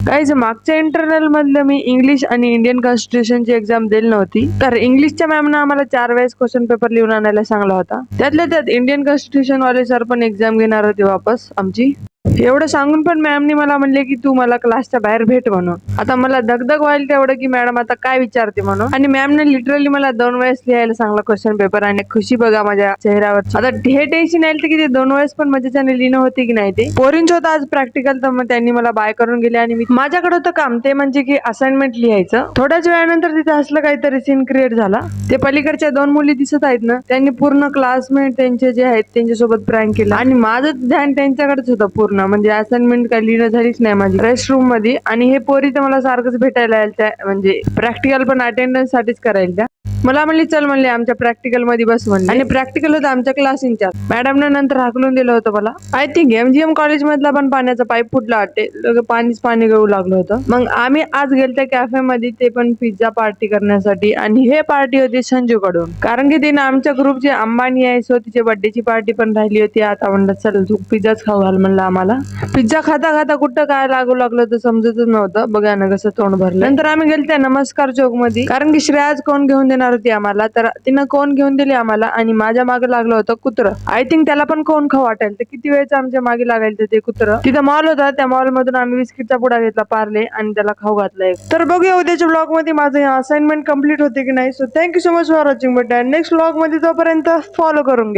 Guys मागच्या internal मधलं मी English आणि इंडियन कॉन्स्टिट्यूशनची एक्झाम दिली नव्हती. तर इंग्लिशच्या मॅमनं आम्हाला 4 वेळेस क्वेश्चन पेपर लिहून आणायला सांगला होता. त्यातल्या त्यात इंडियन कॉन्स्टिट्यूशन वाले सर पण एक्झाम घेणार होते वापस आमची. एवढं सांगून पण मॅमनी मला म्हणले की तू मला क्लासच्या बाहेर भेट म्हणून. आता मला दगदग व्हायला तेवढं की मॅडम आता काय विचारते म्हणून. आणि मॅमने लिटरली मला 2 वेळेस लिहायला सांगला क्वेश्चन पेपर आणि खुशी बघा माझ्या चेहऱ्यावर. आता हे टेन्शन यायला की ते 2 वेळेस पण मजेच्याने लिहिणं होते की नाही ते. पोरींच होतं आज प्रॅक्टिकल, तर मग त्यांनी मला बाय करून गेले आणि माझ्याकडे होतं काम ते म्हणजे की असाइनमेंट लिहायचं. थोड्याच वेळानंतर तिथे असलं काहीतरी सीन क्रिएट झाला. ते पलीकडच्या 2 मुली दिसत आहेत ना, त्यांनी पूर्ण क्लासमेट त्यांचे जे आहेत त्यांच्यासोबत प्रँक केला आणि माझं ध्यान त्यांच्याकडेच होतं पूर्ण. म्हणजे असाइनमेंट काही लिहिणं झालीच नाही माझी रेस्ट रूम मध्ये. आणि हे पोरी तर मला सारखंच भेटायला यायला, म्हणजे प्रॅक्टिकल पण अटेंडन्स साठीच करायला त्या. मला म्हणली चल म्हणले आमच्या प्रॅक्टिकल मध्ये बस म्हणले. आणि प्रॅक्टिकल होतं आमच्या क्लास इंचार्ज मॅडमने नंतर हाकलून दिलं होतं मला. आय थिंक एमजीएम कॉलेज मधला पण पाण्याचा पाईप फुटला वाटते, पाणीच पाणी गळू लागलं होतं. मग आम्ही आज गेलते कॅफे मध्ये, ते पण पिझ्झा पार्टी करण्यासाठी. आणि हे पार्टी होती संजू कडून, कारण की तिने आमच्या ग्रुपची अंबानी आहे सो तिच्या बर्थडेची पार्टी पण राहिली होती. आता म्हणलं चल तू पिझ्झाच खाऊ घाल म्हणलं आम्हाला. पिझ्झा खाता खाता कुठं काय लागू लागलं तर समजतच नव्हतं. बघा ना कसं तोंड भरलं. नंतर आम्ही गेलते नमस्कार चौक मध्ये, कारण की श्रेयाज कोण घेऊन देणार होती आम्हाला, तर तिनं कोण घेऊन दिली आम्हाला. आणि माझ्या मागे लागलं होतं कुत्र. आय थिंक त्याला पण कोण खाऊ वाटेल, तर किती वेळच आमच्या मागे लागायचं ते कुत्र. तिथं मॉल होता, त्या मॉल मधून आम्ही बिस्किटचा पुडा घेतला पार्ले आणि त्याला खाऊ घातला एक. तर बघूया उद्याच्या ब्लॉग मध्ये माझं असाइनमेंट कम्प्लीट होते की नाही. So thank you so much for watching. But next blog मध्ये तोपर्यंत फॉलो करून घ्या.